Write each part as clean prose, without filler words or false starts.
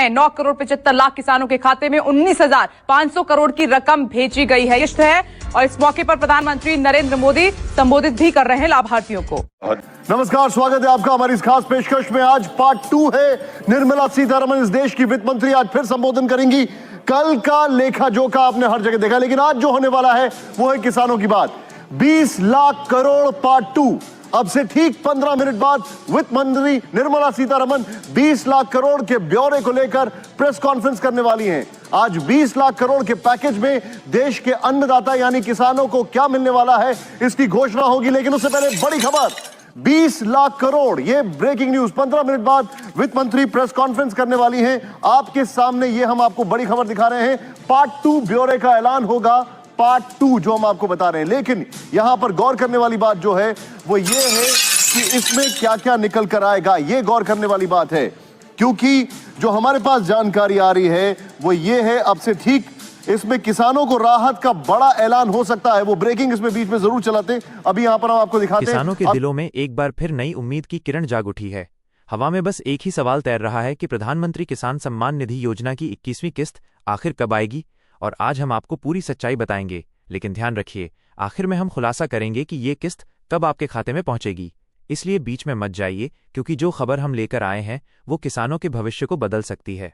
हैं। 9 करोड़ 75 लाख किसानों के खाते में 19,500 करोड़ की रकम भेजी गई है। किस्त है और इस मौके पर प्रधानमंत्री नरेंद्र मोदी संबोधित भी कर रहे हैं लाभार्थियों को। नमस्कार, स्वागत है आपका हमारी इस खास पेशकश में। आज पार्ट 2 है। निर्मला सीतारमण इस देश की वित्त मंत्री आज फिर संबोधन करेंगी। कल का लेखा जोखा आपने हर जगह देखा, लेकिन आज जो होने वाला है वो है किसानों की बात। 20 लाख करोड़ पार्ट 2। अब से ठीक 15 मिनट बाद वित्त मंत्री निर्मला सीतारमण 20 लाख करोड़ के ब्यौरे को लेकर प्रेस कॉन्फ्रेंस करने वाली हैं। आज 20 लाख करोड़ के पैकेज में देश के अन्नदाता यानी किसानों को क्या मिलने वाला है, इसकी घोषणा होगी। लेकिन उससे पहले बड़ी खबर, 20 लाख करोड़, ये ब्रेकिंग न्यूज। 15 मिनट बाद वित्त मंत्री प्रेस कॉन्फ्रेंस करने वाली हैं। आपके सामने ये हम आपको बड़ी खबर दिखा रहे हैं। पार्ट 2 ब्यौरे का ऐलान होगा, पार्ट 2 जो हम आपको बता रहे हैं। लेकिन यहां पर गौर करने वाली बात जो है वो ये है कि इसमें क्या क्या निकल कर आएगा, ये गौर करने वाली बात है। क्योंकि जो हमारे पास जानकारी आ रही है वो ये है, अब से ठीक इसमें किसानों को राहत का बड़ा ऐलान हो सकता है। वो ब्रेकिंग इसमें बीच में जरूर चलाते, अभी यहां पर हम आपको दिखाते हैं। किसानों के दिलों में एक बार फिर नई उम्मीद की किरण जाग उठी है। हवा में बस एक ही सवाल तैर रहा है कि प्रधानमंत्री किसान सम्मान निधि योजना की 21वीं किस्त आखिर कब आएगी। और आज हम आपको पूरी सच्चाई बताएंगे। लेकिन ध्यान रखिए, आखिर में हम खुलासा करेंगे कि ये किस्त कब आपके खाते में पहुंचेगी। इसलिए बीच में मत जाइए, क्योंकि जो खबर हम लेकर आए हैं वो किसानों के भविष्य को बदल सकती है।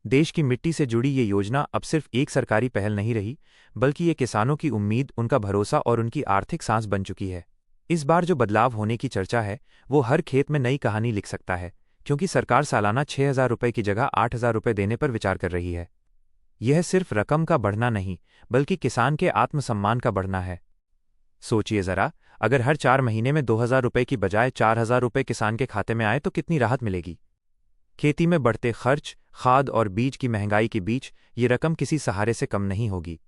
देश की मिट्टी से जुड़ी ये योजना अब सिर्फ एक सरकारी पहल नहीं रही, बल्कि ये किसानों की उम्मीद, उनका भरोसा और उनकी आर्थिक सांस बन चुकी है। इस बार जो बदलाव होने की चर्चा है वो हर खेत में नई कहानी लिख सकता है, क्योंकि सरकार सालाना 6,000 रुपये की जगह 8,000 रुपये देने पर विचार कर रही है। यह सिर्फ रकम का बढ़ना नहीं, बल्कि किसान के आत्मसम्मान का बढ़ना है। सोचिए जरा, अगर हर 4 महीने में 2,000 रुपये की बजाय 4,000 रुपये किसान के खाते में आए तो कितनी राहत मिलेगी। खेती में बढ़ते खर्च, खाद और बीज की महंगाई के बीच ये रकम किसी सहारे से कम नहीं होगी।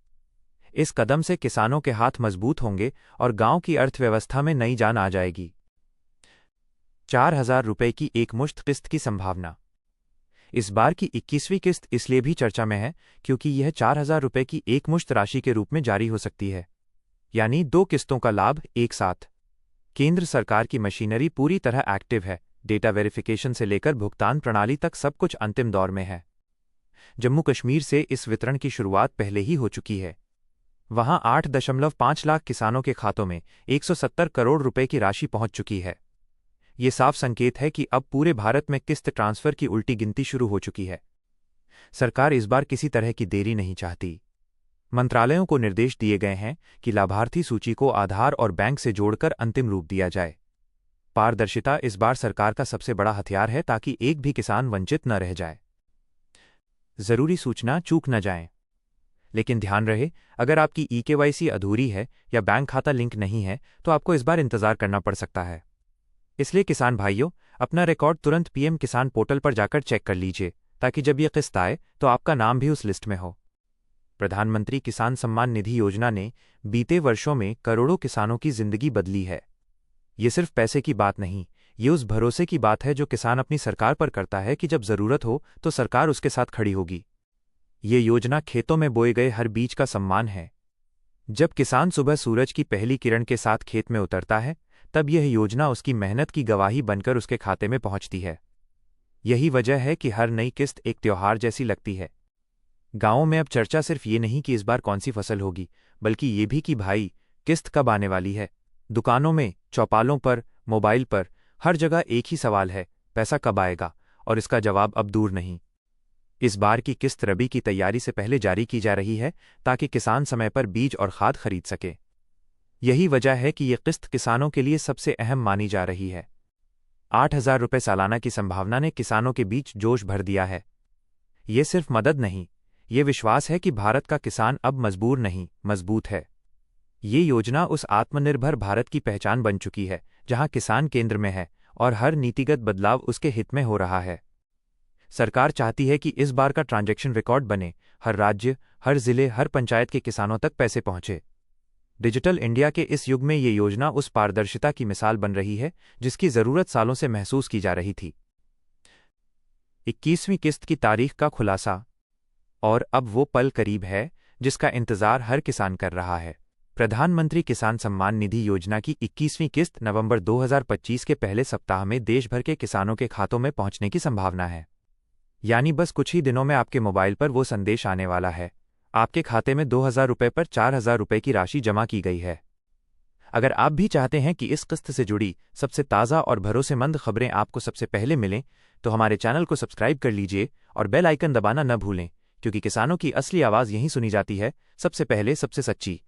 इस कदम से किसानों के हाथ मजबूत होंगे और गांव की अर्थव्यवस्था में नई जान आ जाएगी। 4,000 रुपये की एकमुश्त किस्त की संभावना। इस बार की 21वीं किस्त इसलिए भी चर्चा में है क्योंकि यह 4,000 रुपये की एकमुश्त राशि के रूप में जारी हो सकती है, यानी 2 किस्तों का लाभ एक साथ। केंद्र सरकार की मशीनरी पूरी तरह एक्टिव है। डेटा वेरिफिकेशन से लेकर भुगतान प्रणाली तक सब कुछ अंतिम दौर में है। जम्मू कश्मीर से इस वितरण की शुरुआत पहले ही हो चुकी है। वहां 8.5 लाख किसानों के खातों में 170 करोड़ रुपए की राशि पहुंच चुकी है। ये साफ संकेत है कि अब पूरे भारत में किस्त ट्रांसफर की उल्टी गिनती शुरू हो चुकी है। सरकार इस बार किसी तरह की देरी नहीं चाहती। मंत्रालयों को निर्देश दिए गए हैं कि लाभार्थी सूची को आधार और बैंक से जोड़कर अंतिम रूप दिया जाए। पारदर्शिता इस बार सरकार का सबसे बड़ा हथियार है, ताकि एक भी किसान वंचित न रह जाए, जरूरी सूचना चूक न जाए। लेकिन ध्यान रहे, अगर आपकी EKYC अधूरी है या बैंक खाता लिंक नहीं है तो आपको इस बार इंतजार करना पड़ सकता है। इसलिए किसान भाइयों, अपना रिकॉर्ड तुरंत PM किसान पोर्टल पर जाकर चेक कर लीजिए, ताकि जब यह किस्त आए तो आपका नाम भी उस लिस्ट में हो। प्रधानमंत्री किसान सम्मान निधि योजना ने बीते वर्षों में करोड़ों किसानों की जिंदगी बदली है। ये सिर्फ पैसे की बात नहीं, ये उस भरोसे की बात है जो किसान अपनी सरकार पर करता है कि जब जरूरत हो तो सरकार उसके साथ खड़ी होगी। ये योजना खेतों में बोए गए हर बीज का सम्मान है। जब किसान सुबह सूरज की पहली किरण के साथ खेत में उतरता है, तब यह योजना उसकी मेहनत की गवाही बनकर उसके खाते में पहुंचती है। यही वजह है कि हर नई किस्त एक त्योहार जैसी लगती है। गांवों में अब चर्चा सिर्फ ये नहीं कि इस बार कौन सी फसल होगी, बल्कि ये भी कि भाई किस्त कब आने वाली है। दुकानों में, चौपालों पर, मोबाइल पर, हर जगह एक ही सवाल है, पैसा कब आएगा। और इसका जवाब अब दूर नहीं। इस बार की किस्त रबी की तैयारी से पहले जारी की जा रही है, ताकि किसान समय पर बीज और खाद खरीद सके। यही वजह है कि ये किस्त किसानों के लिए सबसे अहम मानी जा रही है। 8,000 रुपये सालाना की संभावना ने किसानों के बीच जोश भर दिया है। ये सिर्फ मदद नहीं, ये विश्वास है कि भारत का किसान अब मजबूर नहीं, मजबूत है। ये योजना उस आत्मनिर्भर भारत की पहचान बन चुकी है, जहां किसान केंद्र में है और हर नीतिगत बदलाव उसके हित में हो रहा है। सरकार चाहती है कि इस बार का ट्रांजैक्शन रिकॉर्ड बने, हर राज्य, हर जिले, हर पंचायत के किसानों तक पैसे पहुंचे। डिजिटल इंडिया के इस युग में ये योजना उस पारदर्शिता की मिसाल बन रही है जिसकी जरूरत सालों से महसूस की जा रही थी। 21वीं किस्त की तारीख का खुलासा, और अब वो पल करीब है जिसका इंतजार हर किसान कर रहा है। प्रधानमंत्री किसान सम्मान निधि योजना की 21वीं किस्त नवंबर 2025 के पहले सप्ताह में देश भर के किसानों के खातों में पहुंचने की संभावना है। यानी बस कुछ ही दिनों में आपके मोबाइल पर वो संदेश आने वाला है, आपके खाते में 2000 रुपये पर 4000 रुपये की राशि जमा की गई है। अगर आप भी चाहते हैं कि इस किस्त से जुड़ी सबसे ताज़ा और भरोसेमंद खबरें आपको सबसे पहले मिलें, तो हमारे चैनल को सब्सक्राइब कर लीजिए और बेल आइकन दबाना न भूलें, क्योंकि किसानों की असली आवाज़ यहीं सुनी जाती है, सबसे पहले सबसे सच्ची।